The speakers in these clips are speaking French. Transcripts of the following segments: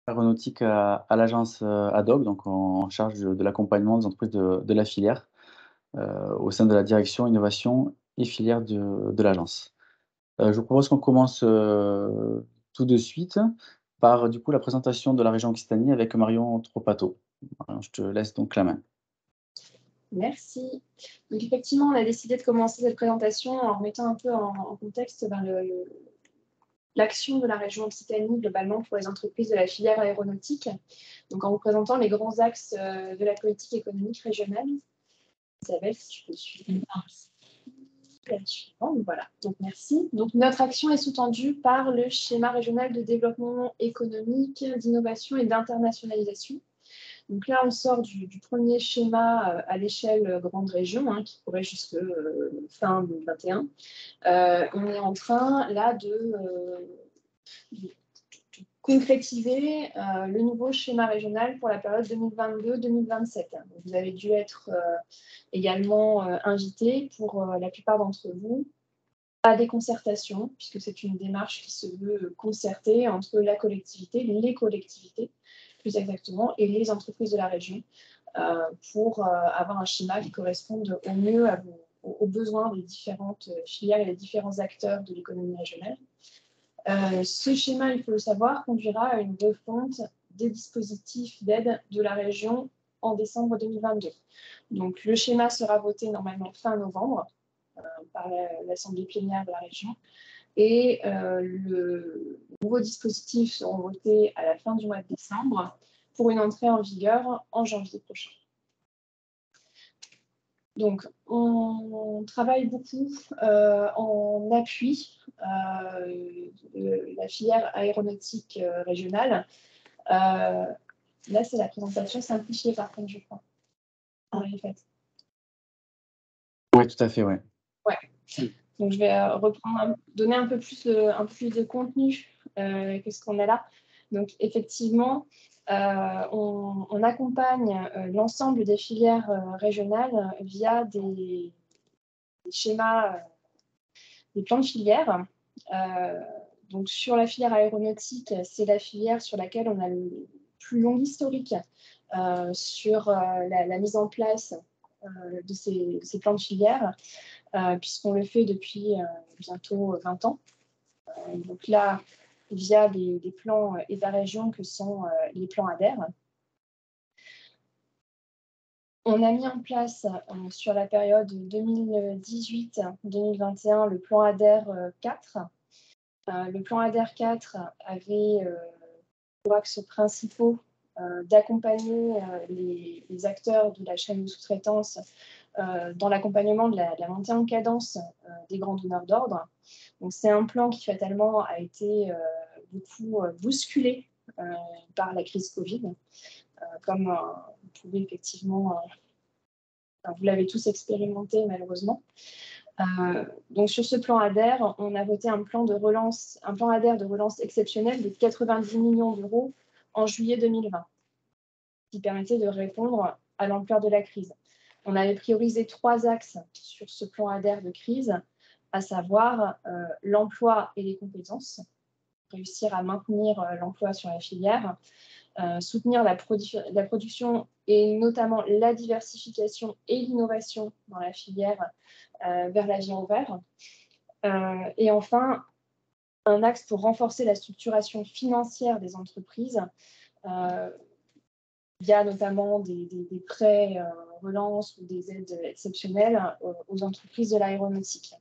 aéronautique à l'agence, Ad-Hoc, donc en charge de l'accompagnement des entreprises de la filière, au sein de la direction innovation et filière de l'agence. Je vous propose qu'on commence, tout de suite par, du coup, la présentation de la région Occitanie avec Marion Tropato. Marion, je te laisse donc la main. Merci. Donc effectivement, on a décidé de commencer cette présentation en remettant un peu en contexte l'action de la région Occitanie globalement pour les entreprises de la filière aéronautique. Donc en vous présentant les grands axes de la politique économique régionale. Isabelle, si tu peux suivre. Voilà, donc merci. Donc notre action est sous-tendue par le schéma régional de développement économique, d'innovation et d'internationalisation. Donc là, on sort du premier schéma à l'échelle grande région, hein, qui pourrait jusque fin 2021. On est en train là de concrétiser le nouveau schéma régional pour la période 2022-2027. Vous avez dû être également invités pour la plupart d'entre vous à des concertations, puisque c'est une démarche qui se veut concertée entre la collectivité, les collectivités plus exactement, et les entreprises de la région pour avoir un schéma qui corresponde au mieux aux besoins des différentes filières et des différents acteurs de l'économie régionale. Ce schéma, il faut le savoir, conduira à une refonte des dispositifs d'aide de la région en décembre 2022. Donc le schéma sera voté normalement fin novembre par l'Assemblée plénière de la région et le nouveau dispositif sera voté à la fin du mois de décembre pour une entrée en vigueur en janvier prochain. Donc, on travaille beaucoup en appui de la filière aéronautique régionale. Là, c'est la présentation simplifiée, par contre, je crois. En fait. Oui, tout à fait, ouais. Ouais. Donc, je vais donner un peu plus de contenu que ce qu'on a là. Donc, effectivement, on accompagne l'ensemble des filières régionales via des schémas, des plans de filière. Donc, sur la filière aéronautique, c'est la filière sur laquelle on a le plus long historique sur la mise en place de ces plans de filière, puisqu'on le fait depuis bientôt 20 ans. Donc là, via des plans EDA-région que sont les plans ADER. On a mis en place sur la période 2018-2021 le plan ADER 4. Le plan ADER 4 avait pour axes principaux d'accompagner les acteurs de la chaîne de sous-traitance dans l'accompagnement de la montée en cadence des grands donneurs d'ordre. Donc, c'est un plan qui fatalement a été beaucoup bousculé par la crise Covid, comme vous pouvez effectivement, vous l'avez tous expérimenté malheureusement. Donc sur ce plan ADER, on a voté un plan ADER de relance exceptionnel de 90 millions d'euros en juillet 2020, qui permettait de répondre à l'ampleur de la crise. On avait priorisé 3 axes sur ce plan ADER de crise, à savoir l'emploi et les compétences, réussir à maintenir l'emploi sur la filière, soutenir la production et notamment la diversification et l'innovation dans la filière vers l'avion vert. Et enfin, un axe pour renforcer la structuration financière des entreprises via notamment des prêts relance ou des aides exceptionnelles aux entreprises de l'aéronautique.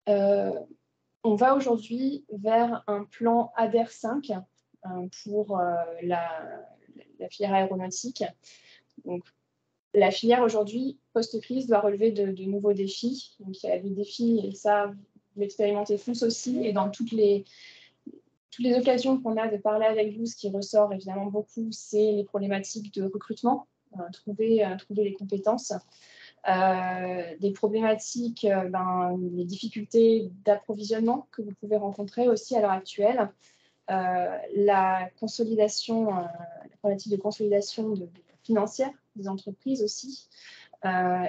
On va aujourd'hui vers un plan ADER 5 pour la filière aéronautique. Donc, la filière aujourd'hui, post-crise, doit relever de nouveaux défis. Donc, il y a des défis, et ça, vous l'expérimentez tous aussi, et dans toutes les occasions qu'on a de parler avec vous, ce qui ressort évidemment beaucoup, c'est les problématiques de recrutement, trouver les compétences. Des problématiques, les difficultés d'approvisionnement que vous pouvez rencontrer aussi à l'heure actuelle, la consolidation, la problématique de consolidation financière des entreprises aussi,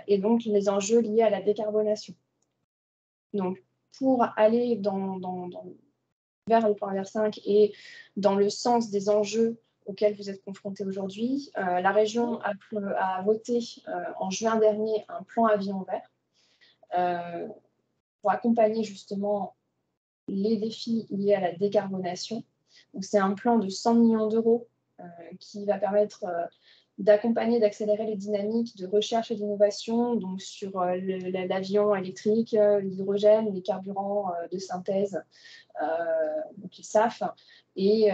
et donc les enjeux liés à la décarbonation. Donc, pour aller dans vers le plan ADER5 et dans le sens des enjeux auxquels vous êtes confrontés aujourd'hui. La région a voté en juin dernier un plan Avion Vert pour accompagner justement les défis liés à la décarbonation. Donc, c'est un plan de 100 millions d'euros qui va permettre d'accompagner, d'accélérer les dynamiques de recherche et d'innovation donc sur l'avion électrique, l'hydrogène, les carburants de synthèse, donc les SAF, et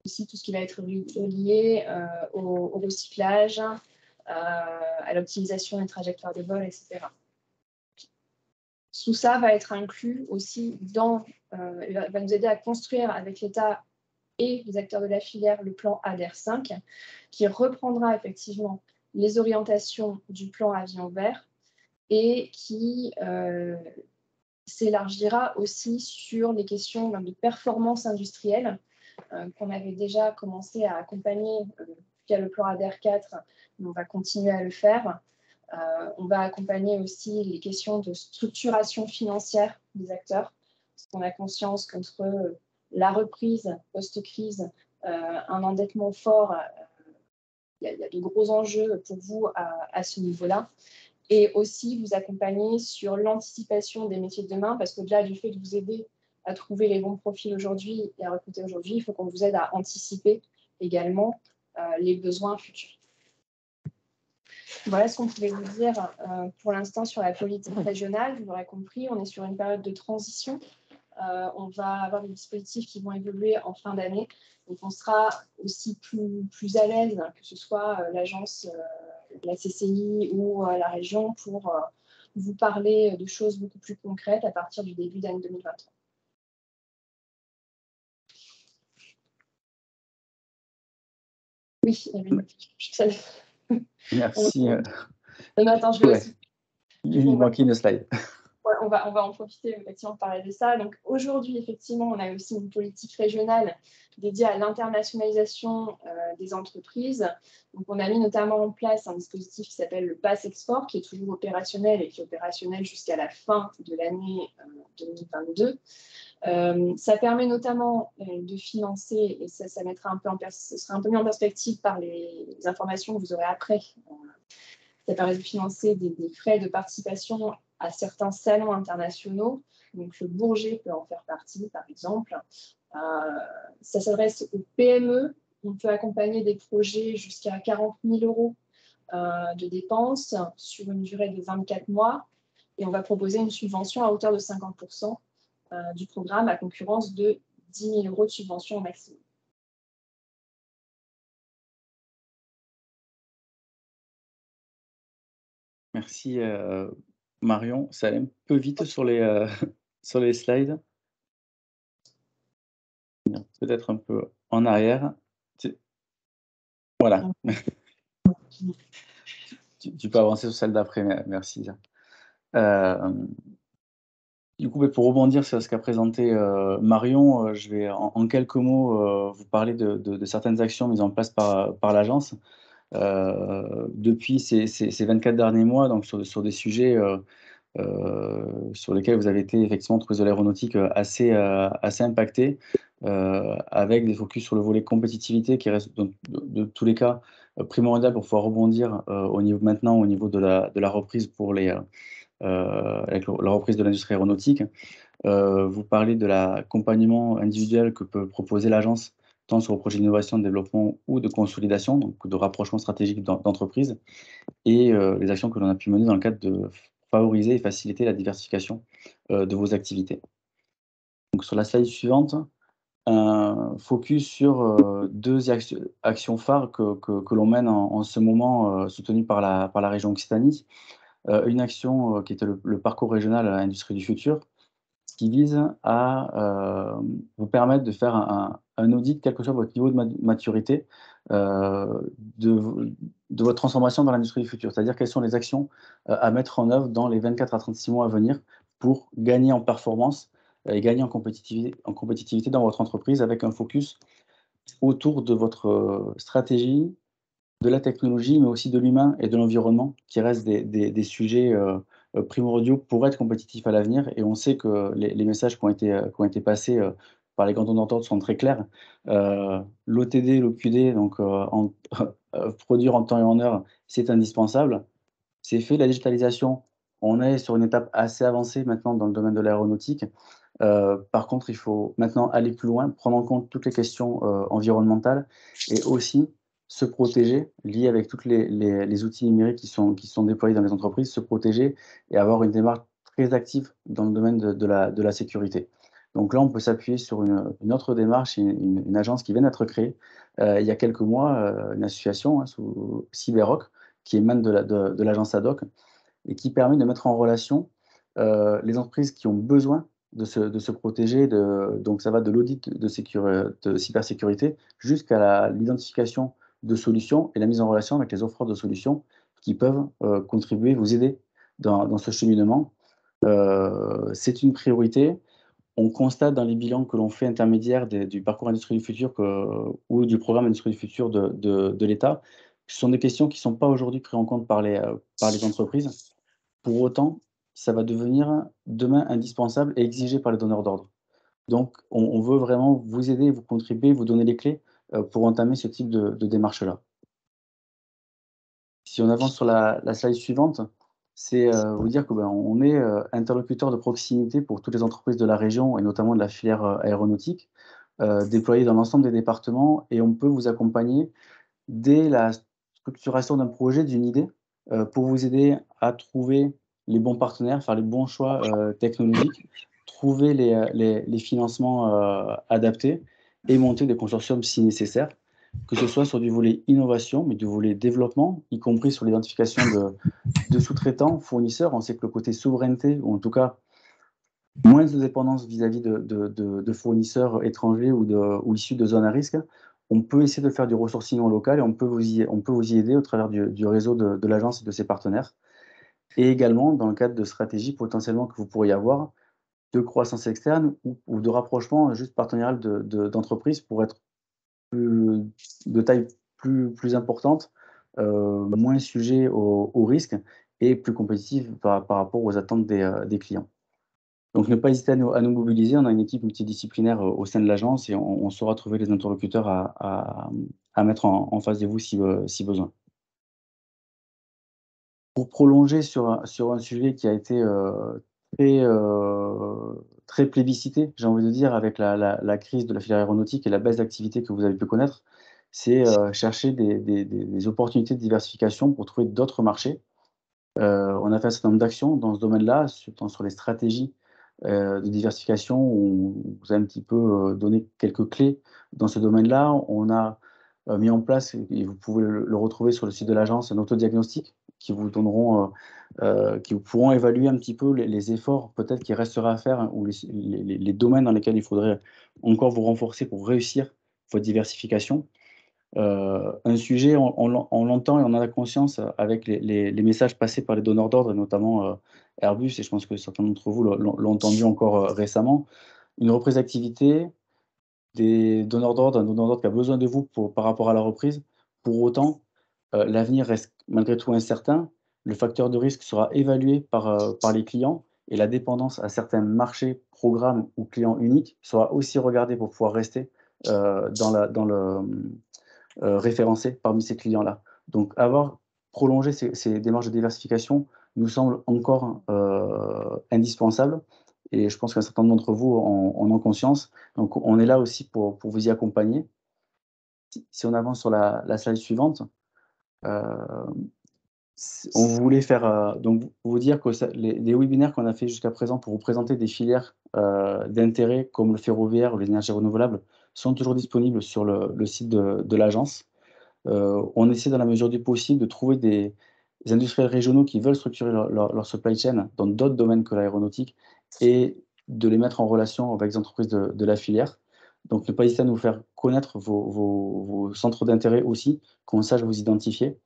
aussi tout ce qui va être lié au recyclage, à l'optimisation des trajectoires de vol, etc. Tout ça va être inclus aussi va nous aider à construire avec l'État et les acteurs de la filière le plan ADER5, qui reprendra effectivement les orientations du plan Avion Vert et qui s'élargira aussi sur les questions de performance industrielle qu'on avait déjà commencé à accompagner via le plan ADER4, mais on va continuer à le faire. On va accompagner aussi les questions de structuration financière des acteurs, parce qu'on a conscience qu'entre la reprise post-crise, un endettement fort, il y a de gros enjeux pour vous à ce niveau-là. Et aussi vous accompagner sur l'anticipation des métiers de demain, parce qu'au-delà du fait de vous aider à trouver les bons profils aujourd'hui et à recruter aujourd'hui, il faut qu'on vous aide à anticiper également les besoins futurs. Voilà ce qu'on pouvait vous dire pour l'instant sur la politique régionale. Vous l'aurez compris, on est sur une période de transition. On va avoir des dispositifs qui vont évoluer en fin d'année. Donc on sera aussi plus à l'aise, que ce soit l'agence, la CCI ou la région, pour vous parler de choses beaucoup plus concrètes à partir du début d'année 2023. Oui, il y avait une petite... Merci. Non, attends, je vais aussi. Il manquait une slide. Ouais, on va en profiter effectivement pour parler de ça. Donc aujourd'hui, effectivement, on a aussi une politique régionale dédiée à l'internationalisation des entreprises. Donc on a mis notamment en place un dispositif qui s'appelle le Pass Export, qui est toujours opérationnel et qui est opérationnel jusqu'à la fin de l'année 2022. Ça permet notamment de financer, et ça mettra ce sera un peu mis en perspective par les informations que vous aurez après. Ça permet de financer des frais de participation à certains salons internationaux. Donc, le Bourget peut en faire partie, par exemple. Ça s'adresse aux PME. On peut accompagner des projets jusqu'à 40 000 euros de dépenses sur une durée de 24 mois. Et on va proposer une subvention à hauteur de 50% du programme, à concurrence de 10 000 euros de subvention au maximum. Merci Marion. Ça allait un peu vite sur les, sur les slides. Peut-être un peu en arrière. Voilà. Tu peux avancer sur celle d'après, merci. Du coup, pour rebondir sur ce qu'a présenté Marion, je vais en quelques mots vous parler de certaines actions mises en place par l'agence depuis ces 24 derniers mois, donc sur des sujets sur lesquels vous avez été effectivement tourisme de l'aéronautique assez impacté, avec des focus sur le volet compétitivité qui reste de tous les cas primordial pour pouvoir rebondir au niveau de la reprise pour avec la reprise de l'industrie aéronautique. Vous parlez de l'accompagnement individuel que peut proposer l'agence, tant sur le projet d'innovation, de développement ou de consolidation, donc de rapprochement stratégique d'entreprise, et les actions que l'on a pu mener dans le cadre de favoriser et faciliter la diversification de vos activités. Donc sur la slide suivante, un focus sur deux actions phares que l'on mène en ce moment, soutenues par la région Occitanie. Une action qui était le parcours régional à l'industrie du futur, qui vise à vous permettre de faire un audit, quel que soit votre niveau de maturité, de votre transformation dans l'industrie du futur. C'est-à-dire quelles sont les actions à mettre en œuvre dans les 24 à 36 mois à venir pour gagner en performance et gagner en compétitivité dans votre entreprise, avec un focus autour de votre stratégie, de la technologie, mais aussi de l'humain et de l'environnement, qui restent des sujets primordiaux pour être compétitifs à l'avenir et on sait que les messages qui ont été passés, par les grands donneurs d'ordre sont très clairs. L'OTD, l'OQD, donc produire en temps et en heure, c'est indispensable. C'est fait, la digitalisation, on est sur une étape assez avancée maintenant dans le domaine de l'aéronautique. Par contre, il faut maintenant aller plus loin, prendre en compte toutes les questions, environnementales et aussi se protéger, lié avec toutes les outils numériques qui sont déployés dans les entreprises, se protéger et avoir une démarche très active dans le domaine de la sécurité. Donc là, on peut s'appuyer sur une autre démarche, une agence qui vient d'être créée, il y a quelques mois, une association, hein, sous Cyberrock, qui émane de l'agence Ad-Hoc et qui permet de mettre en relation, les entreprises qui ont besoin de se protéger donc ça va de l'audit de cybersécurité jusqu'à l'identification de solutions et la mise en relation avec les offreurs de solutions qui peuvent, contribuer, vous aider dans ce cheminement. C'est une priorité. On constate dans les bilans que l'on fait intermédiaires du parcours Industrie du futur ou du programme Industrie du futur de l'État, ce sont des questions qui ne sont pas aujourd'hui prises en compte par les entreprises. Pour autant, ça va devenir demain indispensable et exigé par les donneurs d'ordre. Donc on veut vraiment vous aider, vous contribuer, vous donner les clés, pour entamer ce type de démarche-là. Si on avance sur la slide suivante, c'est, vous dire que, ben, on est, interlocuteur de proximité pour toutes les entreprises de la région et notamment de la filière, aéronautique, déployées dans l'ensemble des départements et on peut vous accompagner dès la structuration d'un projet, d'une idée, pour vous aider à trouver les bons partenaires, faire les bons choix, technologiques, trouver les financements, adaptés et monter des consortiums si nécessaire, que ce soit sur du volet innovation, mais du volet développement, y compris sur l'identification de sous-traitants, fournisseurs. On sait que le côté souveraineté ou en tout cas moins de dépendance vis-à-vis de fournisseurs étrangers ou issus de zones à risque. On peut essayer de faire du ressourcing local et on peut vous y aider au travers du réseau de l'agence et de ses partenaires. Et également, dans le cadre de stratégies potentiellement que vous pourriez avoir, de croissance externe ou de rapprochement juste partenarial d'entreprises pour être plus de taille plus importante, moins sujet aux risques et plus compétitive par rapport aux attentes des clients. Donc ne pas hésiter à nous mobiliser. On a une équipe multidisciplinaire, au sein de l'agence et on saura trouver les interlocuteurs à mettre en face de vous si besoin. Pour prolonger sur un sujet qui a été, très plébiscité, j'ai envie de dire, avec la crise de la filière aéronautique et la baisse d'activité que vous avez pu connaître, c'est, chercher des opportunités de diversification pour trouver d'autres marchés. On a fait un certain nombre d'actions dans ce domaine-là, sur les stratégies, de diversification où on vous a un petit peu, donné quelques clés dans ce domaine-là. On a, mis en place et vous pouvez le retrouver sur le site de l'agence, un autodiagnostic qui vous donneront, qui vous pourront évaluer un petit peu les efforts peut-être qui resteraient à faire hein, ou les domaines dans lesquels il faudrait encore vous renforcer pour réussir votre diversification. Un sujet, on l'entend et on en a conscience avec les messages passés par les donneurs d'ordre, notamment, Airbus et je pense que certains d'entre vous l'ont entendu encore, récemment. Une reprise d'activité, des donneurs d'ordre, un donneur d'ordre qui a besoin de vous par rapport à la reprise. Pour autant, l'avenir reste malgré tout incertain. Le facteur de risque sera évalué par les clients et la dépendance à certains marchés, programmes ou clients uniques sera aussi regardée pour pouvoir rester, dans le référencés parmi ces clients-là. Donc avoir prolongé ces démarches de diversification nous semble encore, indispensable et je pense qu'un certain nombre d'entre vous en ont conscience. Donc on est là aussi pour vous y accompagner. Si on avance sur la slide suivante, heu, on voulait faire, donc vous dire que les webinaires qu'on a fait jusqu'à présent pour vous présenter des filières, d'intérêt comme le ferroviaire ou l'énergie renouvelable sont toujours disponibles sur le site de l'agence. On essaie dans la mesure du possible de trouver des industriels régionaux qui veulent structurer leur supply chain dans d'autres domaines que l'aéronautique et de les mettre en relation avec les entreprises de la filière. Donc ne pas hésiter à nous faire connaître vos centres d'intérêt aussi, qu'on sache vous identifier.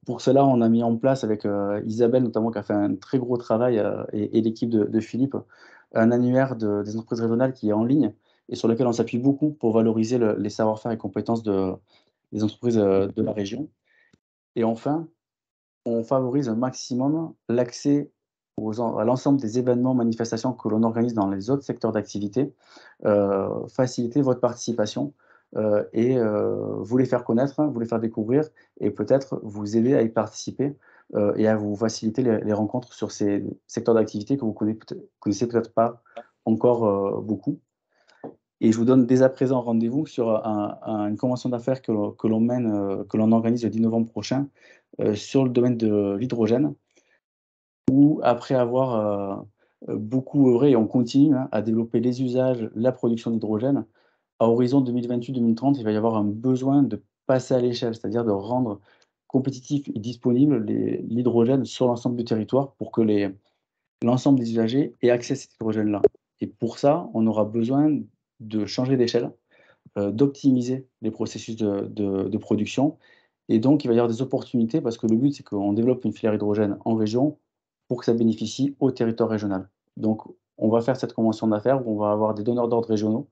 Pour cela, on a mis en place avec, Isabelle notamment qui a fait un très gros travail, et l'équipe de Philippe, un annuaire des entreprises régionales qui est en ligne et sur lequel on s'appuie beaucoup pour valoriser les savoir-faire et compétences des entreprises, de la région et enfin, on favorise un maximum l'accès à l'ensemble des événements, manifestations que l'on organise dans les autres secteurs d'activité, faciliter votre participation et vous les faire connaître, hein, vous les faire découvrir et peut-être vous aider à y participer et à vous faciliter les rencontres sur ces secteurs d'activité que vous connaissez peut-être pas encore beaucoup. Et je vous donne dès à présent rendez-vous sur une convention d'affaires que l'on mène, que l'on organise le 10 novembre prochain sur le domaine de l'hydrogène où après avoir beaucoup œuvré et on continue, hein, à développer les usages, la production d'hydrogène, à horizon 2028-2030, il va y avoir un besoin de passer à l'échelle, c'est-à-dire de rendre compétitif et disponible l'hydrogène sur l'ensemble du territoire pour que l'ensemble des usagers aient accès à cet hydrogène-là. Et pour ça, on aura besoin de changer d'échelle, d'optimiser les processus de production. Et donc, il va y avoir des opportunités parce que le but, c'est qu'on développe une filière hydrogène en région pour que ça bénéficie au territoire régional. Donc, on va faire cette convention d'affaires où on va avoir des donneurs d'ordre régionaux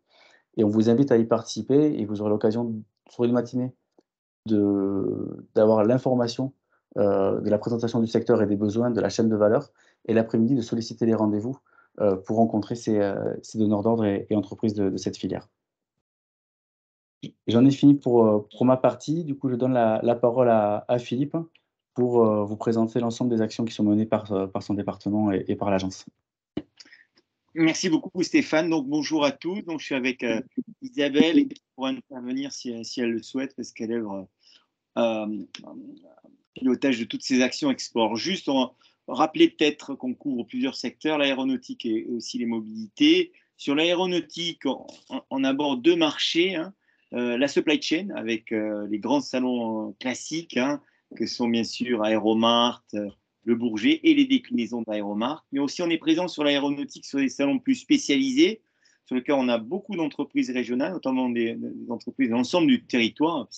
et on vous invite à y participer et vous aurez l'occasion, sur une matinée, d'avoir l'information de la présentation du secteur et des besoins de la chaîne de valeur et l'après-midi de solliciter les rendez-vous pour rencontrer ces donneurs d'ordre et entreprises de cette filière. J'en ai fini pour ma partie. Du coup, je donne la parole à Philippe pour vous présenter l'ensemble des actions qui sont menées par son département et par l'agence. Merci beaucoup Stéphane. Donc bonjour à tous. Donc je suis avec Isabelle qui pourra intervenir si elle le souhaite parce qu'elle est pilotage de toutes ces actions export. Juste rappeler peut-être qu'on couvre plusieurs secteurs, l'aéronautique et aussi les mobilités. Sur l'aéronautique, on aborde deux marchés, hein. La supply chain avec les grands salons classiques, hein, que sont bien sûr Aéromart, le Bourget et les déclinaisons d'Aéromart. Mais aussi on est présent sur l'aéronautique sur des salons plus spécialisés, sur lesquels on a beaucoup d'entreprises régionales, notamment des entreprises de l'ensemble du territoire.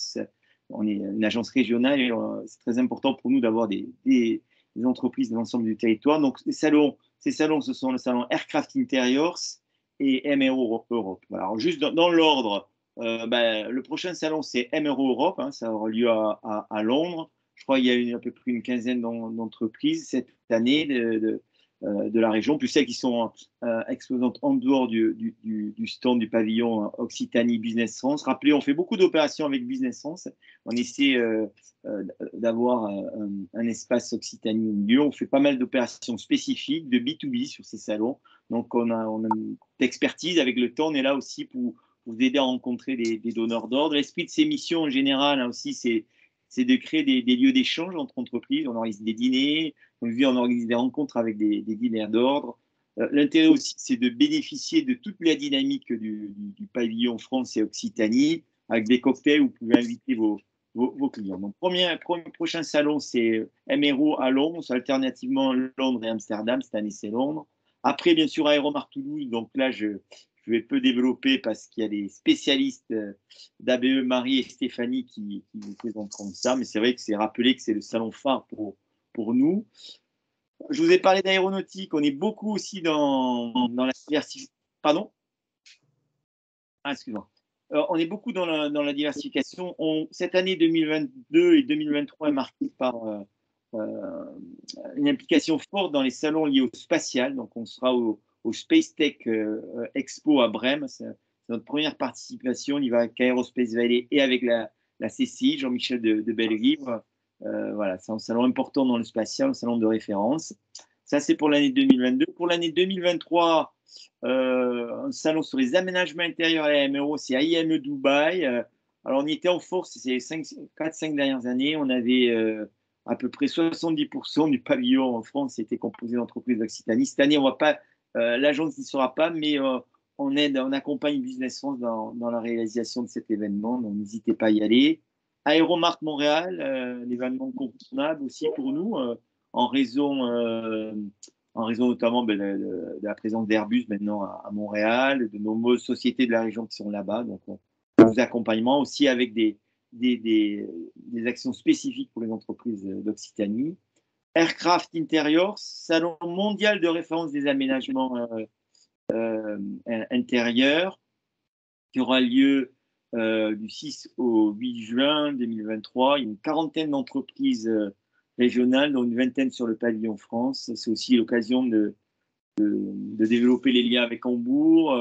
On est une agence régionale et c'est très important pour nous d'avoir des entreprises de l'ensemble du territoire. Donc, ces salons, ce sont le salon Aircraft Interiors et MRO Europe. Voilà. Alors, juste dans l'ordre, le prochain salon, c'est MRO Europe. Hein, ça aura lieu à Londres. Je crois qu'il y a à peu près une quinzaine d'entreprises cette année de la région, plus celles qui sont exposantes en dehors du stand du pavillon Occitanie Business France. Rappelez, on fait beaucoup d'opérations avec Business France. On essaie d'avoir un espace Occitanie au milieu. On fait pas mal d'opérations spécifiques de B2B sur ces salons. Donc, on a une expertise avec le temps. On est là aussi pour vous aider à rencontrer des donneurs d'ordre. L'esprit de ces missions, en général, hein, aussi, c'est de créer des lieux d'échange entre entreprises. On organise des dîners, on organise des rencontres avec des dîners d'ordre. L'intérêt aussi, c'est de bénéficier de toute la dynamique du pavillon France et Occitanie, avec des cocktails où vous pouvez inviter vos clients. Donc, prochain salon, c'est MRO à Londres, alternativement Londres et Amsterdam. Cette année, c'est Londres. Après, bien sûr, Aéromart Toulouse. Donc là, je vais peu développer parce qu'il y a des spécialistes d'ABE, Marie et Stéphanie qui nous présenteront ça. Mais c'est vrai que c'est rappelé que c'est le salon phare pour nous. Je vous ai parlé d'aéronautique. On est beaucoup aussi dans la diversification. Pardon? Ah, excuse-moi. On est beaucoup dans la diversification. Cette année 2022 et 2023 est marquée par une implication forte dans les salons liés au spatial. Donc, on sera au Space Tech Expo à Brême. C'est notre première participation. On y va avec Aerospace Valley et avec la CCI, Jean-Michel de Bellerive. Voilà, c'est un salon important dans le spatial, un salon de référence. Ça, c'est pour l'année 2022. Pour l'année 2023, un salon sur les aménagements intérieurs à la MRO, c'est AIME Dubaï. Alors, on y était en force ces 4-5 dernières années. On avait à peu près 70% du pavillon en France était composé d'entreprises d'Occitanie. Cette année, on va pas, l'agence n'y sera pas, mais on accompagne Business France dans la réalisation de cet événement. Donc, n'hésitez pas à y aller. Aéromart Montréal, l'événement incontournable aussi pour nous, en raison notamment de la présence d'Airbus maintenant à Montréal, de nombreuses sociétés de la région qui sont là-bas. Donc, on vous accompagne aussi avec des actions spécifiques pour les entreprises d'Occitanie. Aircraft Interiors, salon mondial de référence des aménagements intérieurs, qui aura lieu du 6 au 8 juin 2023. Il y a une quarantaine d'entreprises régionales, dont une vingtaine sur le pavillon France. C'est aussi l'occasion de développer les liens avec Hambourg,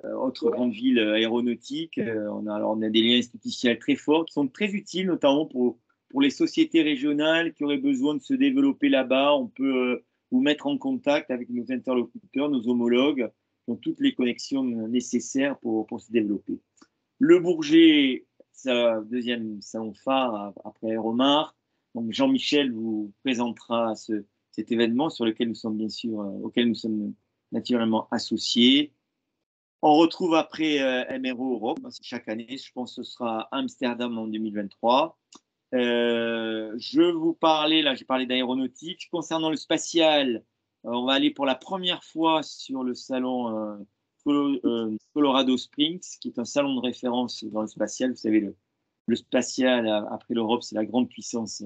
autre grande ville aéronautique. On a des liens institutionnels très forts qui sont très utiles, notamment pour les sociétés régionales qui auraient besoin de se développer là-bas. On peut vous mettre en contact avec nos interlocuteurs, nos homologues, qui ont toutes les connexions nécessaires pour se développer. Le Bourget, sa deuxième salon phare après Aéromart. Donc Jean-Michel vous présentera cet événement sur lequel nous sommes bien sûr, auquel nous sommes naturellement associés. On retrouve après MRO Europe, chaque année, je pense que ce sera à Amsterdam en 2023. Je vous parlais, là j'ai parlé d'aéronautique. Concernant le spatial, on va aller pour la première fois sur le salon Colorado Springs, qui est un salon de référence dans le spatial. Vous savez, le spatial, après l'Europe, c'est la grande puissance.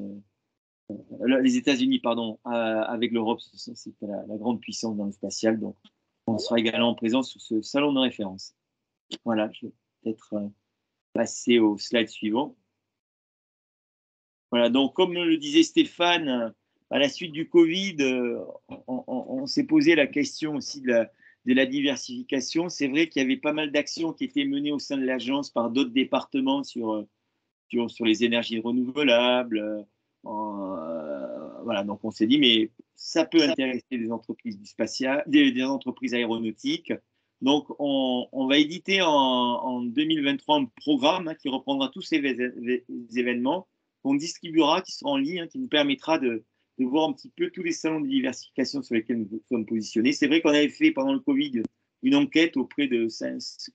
Les États-Unis, pardon, avec l'Europe, c'est la grande puissance dans le spatial. Donc, on sera également présent sur ce salon de référence. Voilà, je vais peut-être passer au slide suivant. Voilà, donc comme le disait Stéphane, à la suite du Covid, on s'est posé la question aussi de la diversification. C'est vrai qu'il y avait pas mal d'actions qui étaient menées au sein de l'agence par d'autres départements sur les énergies renouvelables. Voilà, donc on s'est dit, mais ça peut intéresser des entreprises du spatial, des entreprises aéronautiques. Donc, on va éditer en 2023 un programme qui reprendra tous ces événements qu'on distribuera, qui sera en ligne, qui nous permettra de voir un petit peu tous les salons de diversification sur lesquels nous sommes positionnés. C'est vrai qu'on avait fait pendant le Covid une enquête auprès de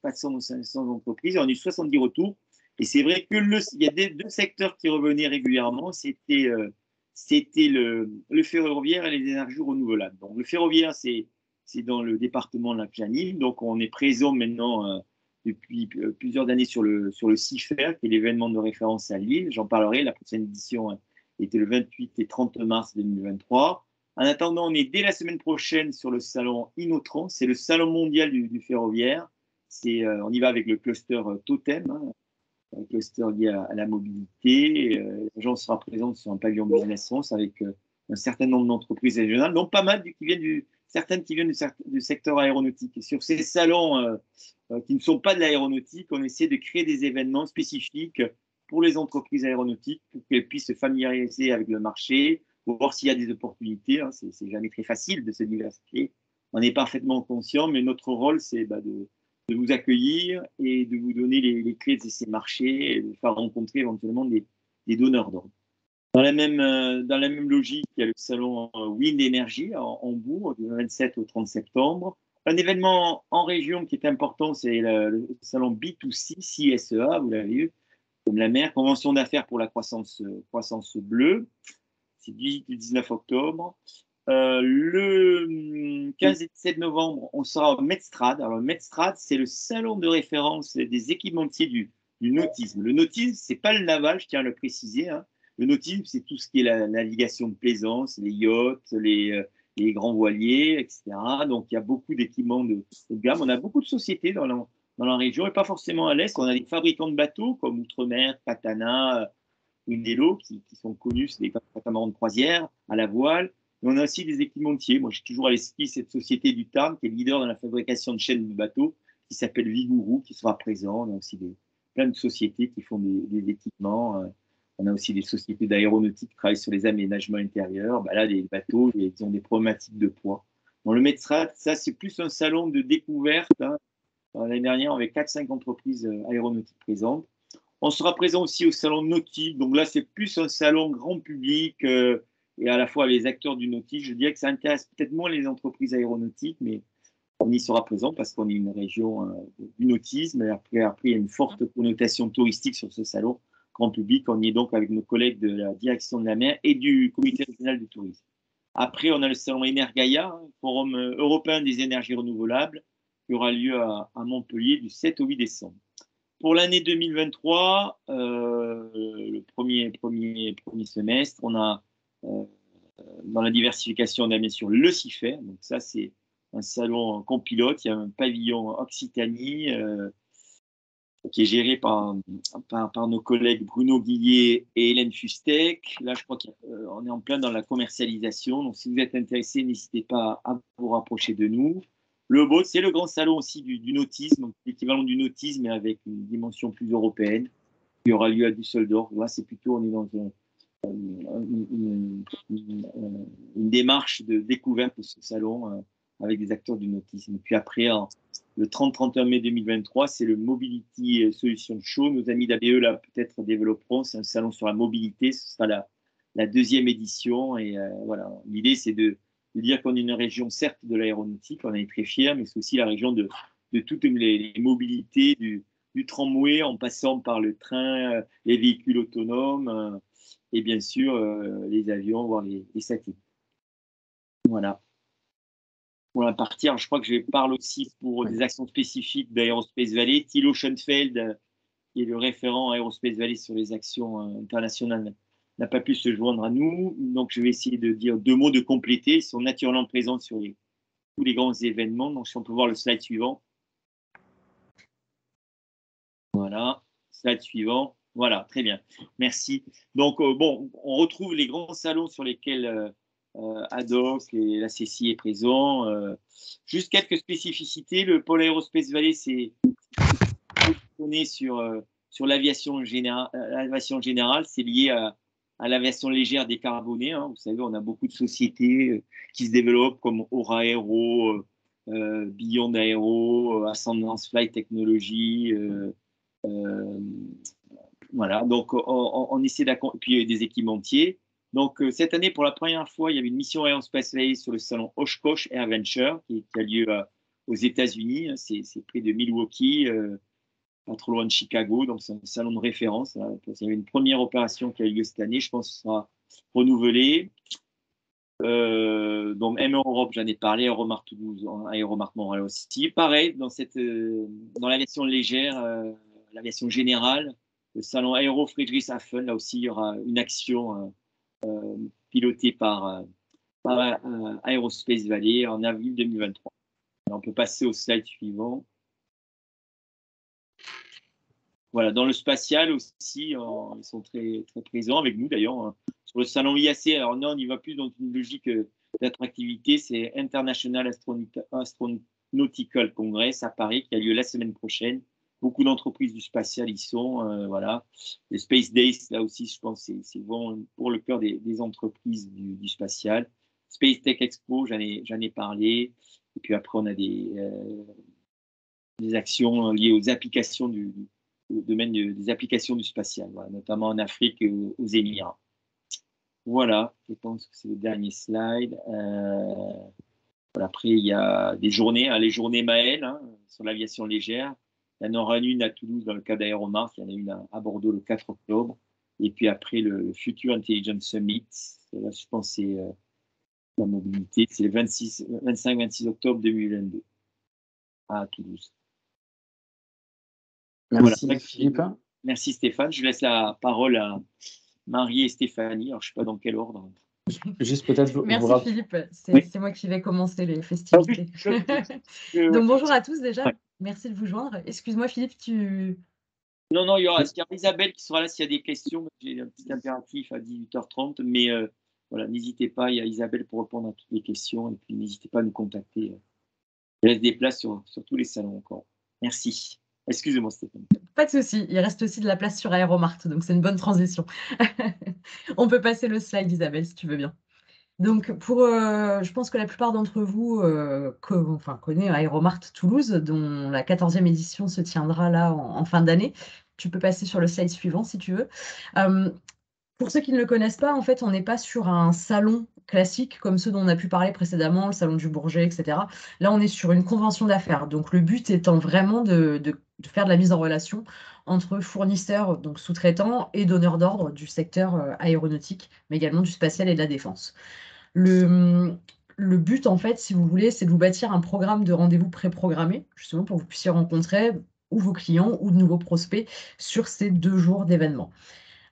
400 ou 500 entreprises. On a eu 70 retours. Et c'est vrai qu'il y a deux secteurs qui revenaient régulièrement. C'était le ferroviaire et les énergies renouvelables. Donc, le ferroviaire, c'est dans le département de la Planine. Donc, on est présent maintenant depuis plusieurs années sur le CIFER, qui est l'événement de référence à Lille. J'en parlerai. La prochaine édition était le 28 et 30 mars 2023. En attendant, on est dès la semaine prochaine sur le salon Inotron. C'est le salon mondial du ferroviaire. On y va avec le cluster Totem, un cluster lié à la mobilité. L'agence sera présente sur un pavillon Business France avec un certain nombre d'entreprises régionales, dont pas mal certaines qui viennent du secteur aéronautique. Et sur ces salons qui ne sont pas de l'aéronautique, on essaie de créer des événements spécifiques pour les entreprises aéronautiques pour qu'elles puissent se familiariser avec le marché, pour voir s'il y a des opportunités. Hein. C'est jamais très facile de se diversifier. On est parfaitement conscient, mais notre rôle, c'est de vous accueillir et de vous donner les clés de ces marchés et de faire rencontrer éventuellement des donneurs d'ordre. Dans la même logique, il y a le salon Wind Energy en Hambourg du 27 au 30 septembre. Un événement en région qui est important, c'est le salon B2C, CSEA, vous l'avez vu, comme la mer, convention d'affaires pour la croissance bleue. C'est 18 et 19 octobre. Le 15 et 17 novembre, on sera au Medstrad. Alors, le Medstrad, c'est le salon de référence des équipementiers du nautisme. Le nautisme, ce n'est pas le naval, je tiens à le préciser. Hein. Le nautisme, c'est tout ce qui est la navigation de plaisance, les yachts, les grands voiliers, etc. Donc, il y a beaucoup d'équipements de gamme. On a beaucoup de sociétés dans la région, et pas forcément à l'est. On a des fabricants de bateaux comme Outremer, Patana, Unelo, qui sont connus, c'est des catamarans de croisière à la voile. Et on a aussi des équipementiers. Moi, j'ai toujours à l'esprit cette société du Tarn qui est leader dans la fabrication de chaînes de bateaux, qui s'appelle Vigouroux, qui sera présent. On a aussi plein de sociétés qui font des équipements. On a aussi des sociétés d'aéronautique qui travaillent sur les aménagements intérieurs. Bah là, les bateaux, ils ont des problématiques de poids. Dans le Medstrat, ça, c'est plus un salon de découverte. Hein. L'année dernière, on avait 4-5 entreprises aéronautiques présentes. On sera présent aussi au salon nautique. Donc là, c'est plus un salon grand public et à la fois les acteurs du nautique. Je dirais que ça intéresse peut-être moins les entreprises aéronautiques, mais on y sera présent parce qu'on est une région du nautisme. Et après, il y a une forte connotation touristique sur ce salon grand public. On y est donc avec nos collègues de la direction de la mer et du comité régional du tourisme. Après, on a le salon Energaia, Forum européen des énergies renouvelables, qui aura lieu à Montpellier du 7 au 8 décembre. Pour l'année 2023, le premier semestre, on a dans la diversification, on a bien sûr le CIFER. Donc ça, c'est un salon qu'on pilote. Il y a un pavillon Occitanie qui est géré par nos collègues Bruno Guillet et Hélène Fustec. Là, je crois qu'on est en plein dans la commercialisation. Donc, si vous êtes intéressé, n'hésitez pas à vous rapprocher de nous. Le BOT, c'est le grand salon aussi du nautisme, donc l'équivalent du nautisme, mais avec une dimension plus européenne, qui aura lieu à Düsseldorf. Là, c'est plutôt, on est dans une démarche de découverte de ce salon avec des acteurs du nautisme. Et puis après, le 30-31 mai 2023, c'est le Mobility Solution Show. Nos amis d'ABE, là, peut-être développeront. C'est un salon sur la mobilité. Ce sera la deuxième édition. Et voilà, l'idée, c'est de dire qu'on est une région, certes, de l'aéronautique, on en est très fiers, mais c'est aussi la région de toutes les mobilités, du tramway en passant par le train, les véhicules autonomes et bien sûr les avions, voire les satellites. Voilà. Pour la partie, je crois que je parle aussi pour des actions spécifiques d'Aerospace Valley. Thilo Schoenfeld, qui est le référent Aerospace Valley sur les actions internationales, n'a pas pu se joindre à nous. Donc, je vais essayer de dire 2 mots, de compléter. Ils sont naturellement présents sur tous les grands événements. Donc, si on peut voir le slide suivant. Voilà, slide suivant. Voilà, très bien. Merci. Donc, bon, on retrouve les grands salons sur lesquels ADOC et la CCI est présent. Juste quelques spécificités. Le pôle Aerospace Valley, c'est sur l'aviation générale. C'est lié à l'aviation légère décarbonée. Hein. Vous savez, on a beaucoup de sociétés qui se développent comme Aura Aero, Beyond Aero, Ascendance Flight Technology. Voilà, donc on essaie d'accompagner, puis des équipementiers. Donc cette année, pour la première fois, il y avait une mission Aerospace Valley sur le salon Oshkosh Air Venture qui a lieu aux États-Unis. C'est près de Milwaukee, pas trop loin de Chicago, donc c'est un salon de référence. Hein. Il y avait une première opération qui a eu lieu cette année, je pense que ce sera renouvelé. Donc M Europe, j'en ai parlé, Aéromart Toulouse, Aéromart Montréal aussi. Pareil, dans l'aviation légère, l'aviation générale, le salon Aéro Friedrichshafen, là aussi il y aura une action pilotée par Aerospace Valley en avril 2023. Alors, on peut passer au slide suivant. Voilà, dans le spatial aussi, ils sont très, très présents avec nous d'ailleurs. Hein. Sur le salon IAC, alors non, on y va plus dans une logique d'attractivité, c'est International Astronautical Congress à Paris qui a lieu la semaine prochaine. Beaucoup d'entreprises du spatial y sont. Voilà. Les Space Days, là aussi, je pense c'est bon pour le cœur des entreprises du spatial. Space Tech Expo, j'en ai parlé. Et puis après, on a des actions liées aux applications au domaine des applications du spatial, voilà, notamment en Afrique et aux Émirats. Voilà, je pense que c'est le dernier slide. Voilà, après, il y a des journées, hein, les journées Maël sur l'aviation légère. Il y en aura une à Toulouse dans le cas d'Aéromart, il y en a une à Bordeaux le 4 octobre. Et puis après, le Future Intelligence Summit, là, je pense que c'est la mobilité, c'est le 25-26 octobre 2022 à Toulouse. Merci voilà. Philippe. Merci Stéphane. Je laisse la parole à Marie et Stéphanie. Alors, je ne sais pas dans quel ordre. Juste peut-être Merci vous Philippe, c'est Oui. moi qui vais commencer les festivités. Donc bonjour à tous déjà, merci de vous joindre. Excuse-moi Philippe, Non, il y aura Isabelle qui sera là s'il y a des questions. J'ai un petit impératif à 18h30, mais voilà, n'hésitez pas, il y a Isabelle pour répondre à toutes les questions et puis n'hésitez pas à nous contacter. Il reste des places sur tous les salons encore. Merci. Excusez-moi Stéphane. Pas de souci, il reste aussi de la place sur Aéromart, donc c'est une bonne transition. On peut passer le slide Isabelle si tu veux bien. Donc, je pense que la plupart d'entre vous connaissent Aéromart Toulouse, dont la 14e édition se tiendra là en fin d'année. Tu peux passer sur le slide suivant si tu veux. Pour ceux qui ne le connaissent pas, en fait, on n'est pas sur un salon classique comme ceux dont on a pu parler précédemment, le salon du Bourget, etc. Là, on est sur une convention d'affaires. Donc, le but étant vraiment de faire de la mise en relation entre fournisseurs, donc sous-traitants, et donneurs d'ordre du secteur aéronautique, mais également du spatial et de la défense. Le but, en fait, si vous voulez, c'est de vous bâtir un programme de rendez-vous préprogrammé, justement pour que vous puissiez rencontrer ou vos clients ou de nouveaux prospects sur ces 2 jours d'événements.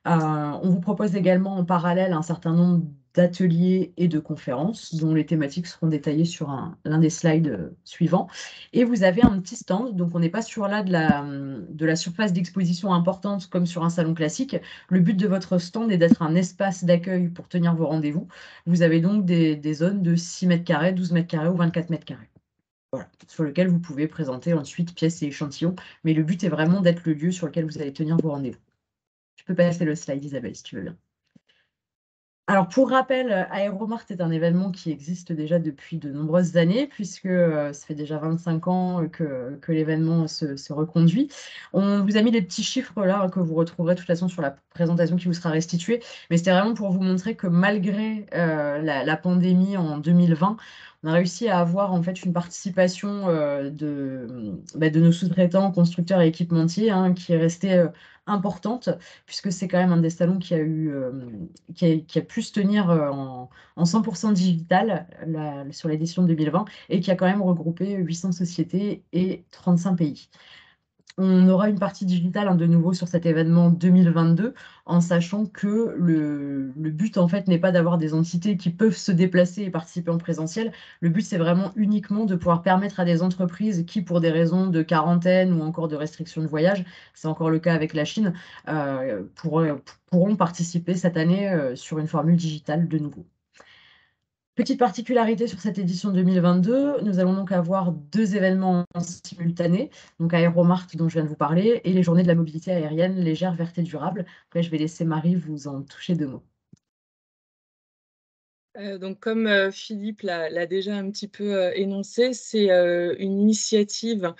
On vous propose également en parallèle un certain nombre d'ateliers et de conférences, dont les thématiques seront détaillées sur l'un des slides suivants. Et vous avez un petit stand, donc on n'est pas sur là de la surface d'exposition importante comme sur un salon classique. Le but de votre stand est d'être un espace d'accueil pour tenir vos rendez-vous. Vous avez donc des zones de 6 mètres carrés, 12 mètres carrés ou 24 mètres carrés. Voilà, sur lequel vous pouvez présenter ensuite pièces et échantillons. Mais le but est vraiment d'être le lieu sur lequel vous allez tenir vos rendez-vous. Tu peux passer le slide, Isabelle, si tu veux bien. Alors, pour rappel, Aéromart est un événement qui existe déjà depuis de nombreuses années, puisque ça fait déjà 25 ans que l'événement se reconduit. On vous a mis les petits chiffres là que vous retrouverez de toute façon sur la présentation qui vous sera restituée, mais c'était vraiment pour vous montrer que malgré la pandémie en 2020, on a réussi à avoir en fait une participation de nos sous-traitants, constructeurs et équipementiers qui est restée importante, puisque c'est quand même un des salons qui a pu se tenir en 100% digital sur l'édition 2020 et qui a quand même regroupé 800 sociétés et 35 pays. On aura une partie digitale de nouveau sur cet événement 2022, en sachant que le but en fait n'est pas d'avoir des entités qui peuvent se déplacer et participer en présentiel. Le but c'est vraiment uniquement de pouvoir permettre à des entreprises qui, pour des raisons de quarantaine ou encore de restriction de voyage, c'est encore le cas avec la Chine, pourront participer cette année sur une formule digitale de nouveau. Petite particularité sur cette édition 2022, nous allons donc avoir 2 événements simultanés, donc Aéromart dont je viens de vous parler, et les journées de la mobilité aérienne légère, verte et durable. Après, je vais laisser Marie vous en toucher 2 mots. Donc comme Philippe l'a déjà un petit peu énoncé, c'est une initiative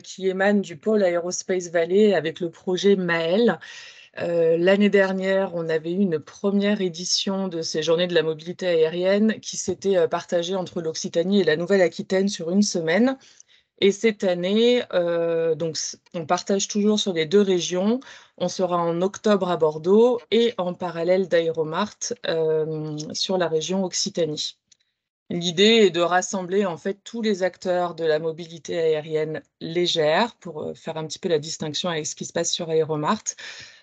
qui émane du pôle Aerospace Valley avec le projet MAEL. L'année dernière, on avait eu une première édition de ces journées de la mobilité aérienne qui s'était partagée entre l'Occitanie et la Nouvelle-Aquitaine sur une semaine. Et cette année, donc, on partage toujours sur les 2 régions. On sera en octobre à Bordeaux et en parallèle d'Aéromart sur la région Occitanie. L'idée est de rassembler en fait tous les acteurs de la mobilité aérienne légère pour faire un petit peu la distinction avec ce qui se passe sur Aéromart,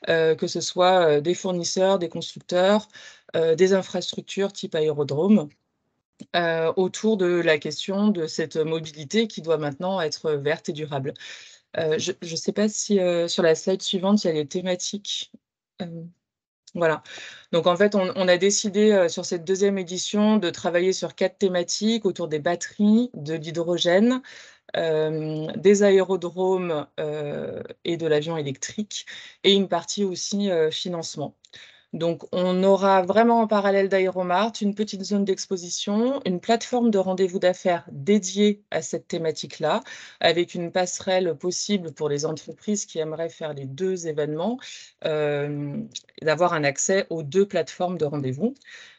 que ce soit des fournisseurs, des constructeurs, des infrastructures type aérodrome, autour de la question de cette mobilité qui doit maintenant être verte et durable. Je ne sais pas si sur la slide suivante, il y a les thématiques. Voilà. Donc, en fait, on a décidé sur cette 2e édition de travailler sur 4 thématiques autour des batteries, de l'hydrogène, des aérodromes et de l'avion électrique, et une partie aussi financement. Donc, on aura vraiment en parallèle d'Aéromart une petite zone d'exposition, une plateforme de rendez-vous d'affaires dédiée à cette thématique-là, avec une passerelle possible pour les entreprises qui aimeraient faire les 2 événements, d'avoir un accès aux 2 plateformes de rendez-vous,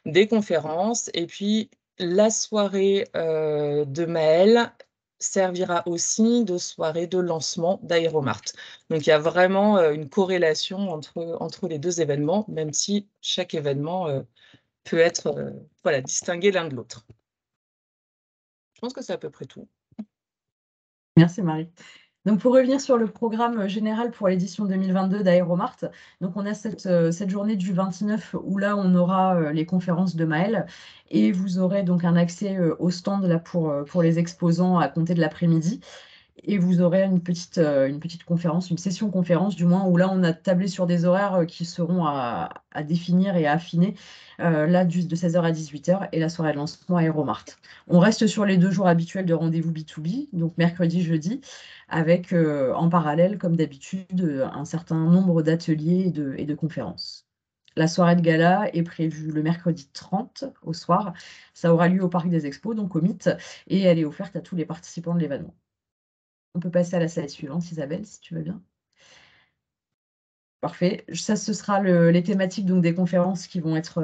des conférences, et puis la soirée de Maël servira aussi de soirée de lancement d'Aéromart. Donc, il y a vraiment une corrélation entre les 2 événements, même si chaque événement peut être distingué l'un de l'autre. Je pense que c'est à peu près tout. Merci Marie. Donc, pour revenir sur le programme général pour l'édition 2022 d'Aéromart, donc on a cette journée du 29 où là on aura les conférences de Maël et vous aurez donc un accès au stand là pour les exposants à compter de l'après-midi. Et vous aurez une petite conférence, une session conférence du moins, où là on a tablé sur des horaires qui seront à définir et à affiner, là de 16h à 18h et la soirée de lancement Aéromart. On reste sur les 2 jours habituels de rendez-vous B2B, donc mercredi, jeudi, avec en parallèle, comme d'habitude, un certain nombre d'ateliers et de conférences. La soirée de gala est prévue le mercredi 30 au soir. Ça aura lieu au Parc des Expos, donc au MIT, et elle est offerte à tous les participants de l'événement. On peut passer à la slide suivante, Isabelle, si tu veux bien. Parfait. Ça, ce sera les thématiques donc, des conférences qui vont être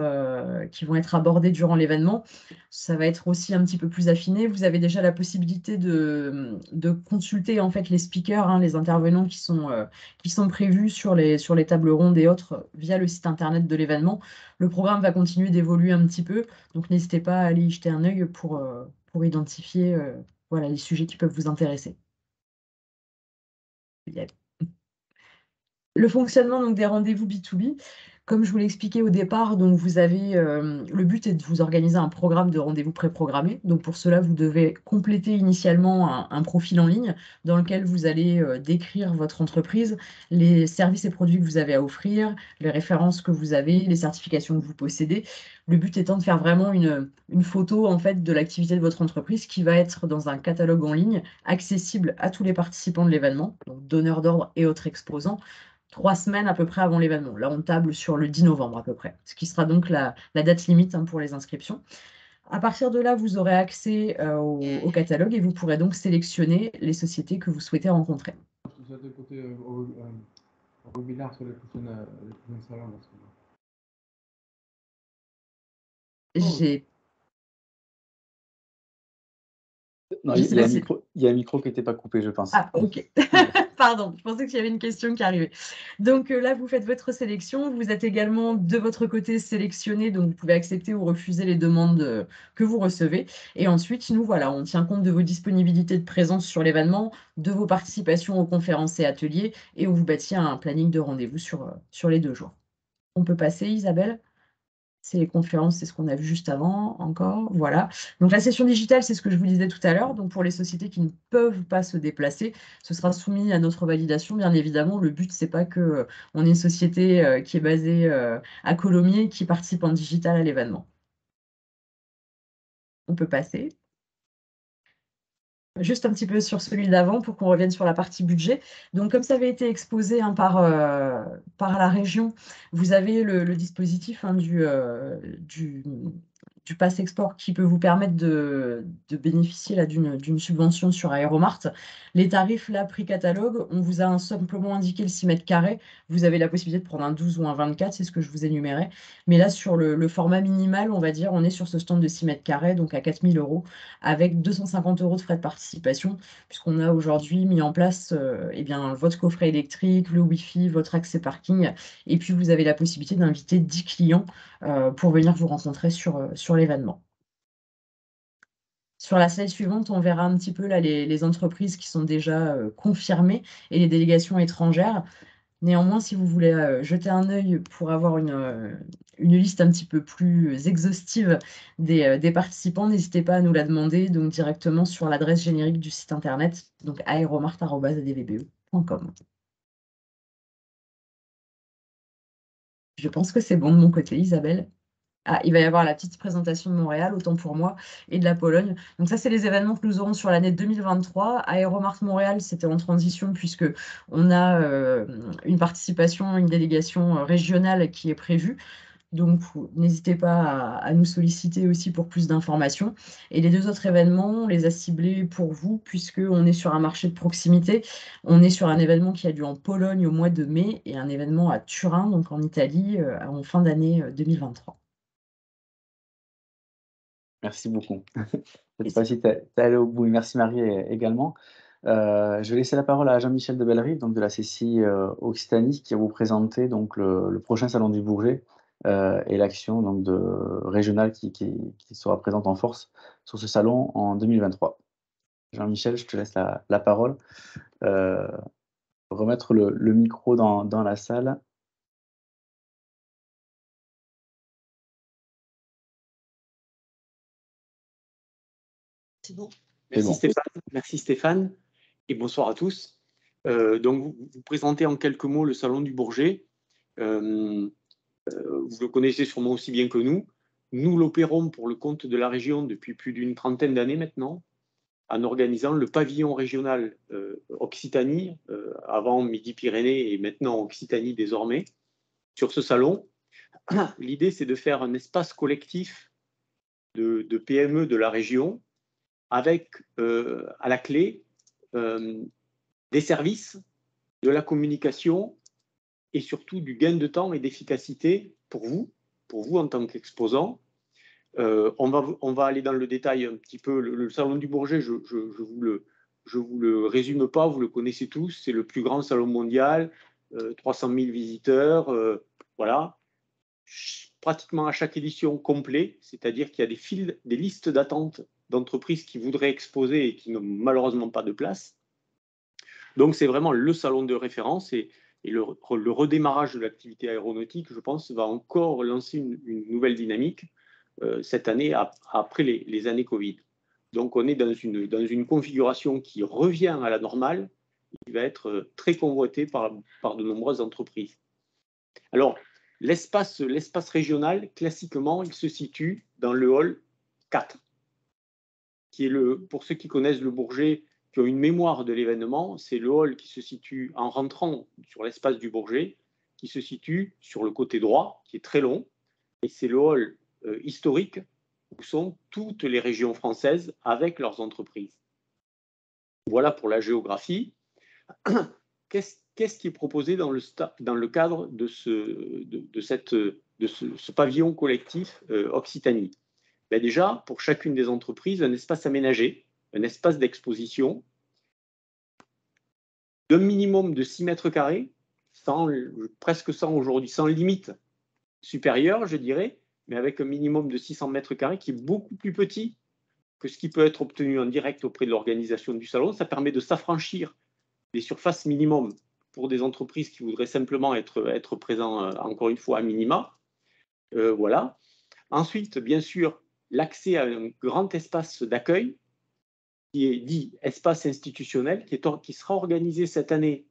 abordées durant l'événement. Ça va être aussi un petit peu plus affiné. Vous avez déjà la possibilité de consulter en fait, les speakers, les intervenants qui sont prévus sur les tables rondes et autres via le site internet de l'événement. Le programme va continuer d'évoluer un petit peu, donc n'hésitez pas à aller y jeter un œil pour identifier les sujets qui peuvent vous intéresser. Le fonctionnement donc, des rendez-vous B2B. Comme je vous l'ai expliqué au départ, donc vous avez, le but est de vous organiser un programme de rendez-vous préprogrammé. Donc pour cela, vous devez compléter initialement un profil en ligne dans lequel vous allez décrire votre entreprise, les services et produits que vous avez à offrir, les références que vous avez, les certifications que vous possédez. Le but étant de faire vraiment une photo en fait de l'activité de votre entreprise qui va être dans un catalogue en ligne accessible à tous les participants de l'événement, donc donneurs d'ordre et autres exposants, 3 semaines à peu près avant l'événement. Là, on table sur le 10 novembre à peu près, ce qui sera donc la date limite pour les inscriptions. À partir de là, vous aurez accès au catalogue et vous pourrez donc sélectionner les sociétés que vous souhaitez rencontrer. J'ai Non, Je il sais y a pas un si. micro, il y a un micro qui n'était pas coupé, je pense. Ah, ok. Pardon, je pensais qu'il y avait une question qui arrivait. Donc là, vous faites votre sélection. Vous êtes également de votre côté sélectionné, donc vous pouvez accepter ou refuser les demandes que vous recevez. Et ensuite, nous, voilà, on tient compte de vos disponibilités de présence sur l'événement, de vos participations aux conférences et ateliers, et on vous bâtit un planning de rendez-vous sur les 2 jours. On peut passer, Isabelle? C'est les conférences, c'est ce qu'on a vu juste avant encore. Voilà. Donc la session digitale, c'est ce que je vous disais tout à l'heure. Donc pour les sociétés qui ne peuvent pas se déplacer, ce sera soumis à notre validation, bien évidemment. Le but, c'est pas que on ait une société qui est basée à Colomiers qui participe en digital à l'événement. On peut passer. Juste un petit peu sur celui d'avant pour qu'on revienne sur la partie budget. Donc, comme ça avait été exposé par la région, vous avez le dispositif du Pass Export qui peut vous permettre de bénéficier là, d'une subvention sur Aéromart. Les tarifs, là, prix catalogue, on vous a simplement indiqué le 6 mètres carrés. Vous avez la possibilité de prendre un 12 ou un 24, c'est ce que je vous énumérais. Mais là, sur le format minimal, on va dire, on est sur ce stand de 6 mètres carrés, donc à 4 000 € avec 250 € de frais de participation, puisqu'on a aujourd'hui mis en place eh bien, votre coffret électrique, le Wi-Fi, votre accès parking, et puis vous avez la possibilité d'inviter 10 clients pour venir vous rencontrer sur l'événement. Sur la slide suivante, on verra un petit peu là, les entreprises qui sont déjà confirmées et les délégations étrangères. Néanmoins, si vous voulez jeter un œil pour avoir une liste un petit peu plus exhaustive des participants, n'hésitez pas à nous la demander donc directement sur l'adresse générique du site internet, donc aeromart@advbe.com. Je pense que c'est bon de mon côté, Isabelle. Ah, il va y avoir la petite présentation de Montréal, autant pour moi, et de la Pologne. Donc ça, c'est les événements que nous aurons sur l'année 2023. Aéromart Montréal, c'était en transition puisque on a une participation, une délégation régionale qui est prévue. Donc, n'hésitez pas à nous solliciter aussi pour plus d'informations. Et les 2 autres événements, on les a ciblés pour vous, puisqu'on est sur un marché de proximité. On est sur un événement qui a lieu en Pologne au mois de mai et un événement à Turin, donc en Italie, en fin d'année 2023. Merci beaucoup. Cette fois-ci, tu es allé au bout. Et merci Marie également. Je vais laisser la parole à Jean-Michel de Bellerive, donc de la CCI Occitanie, qui va vous présenter donc le prochain salon du Bourget et l'action donc régionale qui sera présente en force sur ce salon en 2023. Jean-Michel, je te laisse la parole. Remettre le micro dans la salle. C'est bon. C'est bon. Merci Stéphane, et bonsoir à tous. Donc, vous présentez en quelques mots le Salon du Bourget. Vous le connaissez sûrement aussi bien que nous. Nous l'opérons pour le compte de la région depuis plus d'une trentaine d'années maintenant, en organisant le pavillon régional Occitanie, avant Midi-Pyrénées et maintenant Occitanie désormais. Sur ce salon, l'idée c'est de faire un espace collectif de PME de la région, avec à la clé des services, de la communication et surtout du gain de temps et d'efficacité pour vous en tant qu'exposant. On va aller dans le détail un petit peu. Le Salon du Bourget, je vous le résume pas, vous le connaissez tous, c'est le plus grand salon mondial, 300 000 visiteurs, voilà. Pratiquement à chaque édition complet, c'est-à-dire qu'il y a des listes d'attente d'entreprises qui voudraient exposer et qui n'ont malheureusement pas de place. Donc c'est vraiment le salon de référence et Et le redémarrage de l'activité aéronautique, je pense, va encore lancer une nouvelle dynamique cette année, après les années Covid. Donc, on est dans une configuration qui revient à la normale, qui va être très convoitée par de nombreuses entreprises. Alors, l'espace régional, classiquement, il se situe dans le hall 4, qui est pour ceux qui connaissent le Bourget, qui ont une mémoire de l'événement, c'est le hall qui se situe en rentrant sur l'espace du Bourget, qui se situe sur le côté droit, qui est très long, et c'est le hall historique où sont toutes les régions françaises avec leurs entreprises. Voilà pour la géographie. Qu'est-ce qui est proposé dans le cadre de ce pavillon collectif Occitanie? Ben déjà, pour chacune des entreprises, un espace aménagé, un espace d'exposition d'un minimum de 6 mètres carrés, presque 100 aujourd'hui, sans limite supérieure, je dirais, mais avec un minimum de 600 mètres carrés qui est beaucoup plus petit que ce qui peut être obtenu en direct auprès de l'organisation du salon. Ça permet de s'affranchir des surfaces minimum pour des entreprises qui voudraient simplement être présents, encore une fois, à minima. Voilà. Ensuite, bien sûr, l'accès à un grand espace d'accueil, qui est dit espace institutionnel, qui sera organisé cette année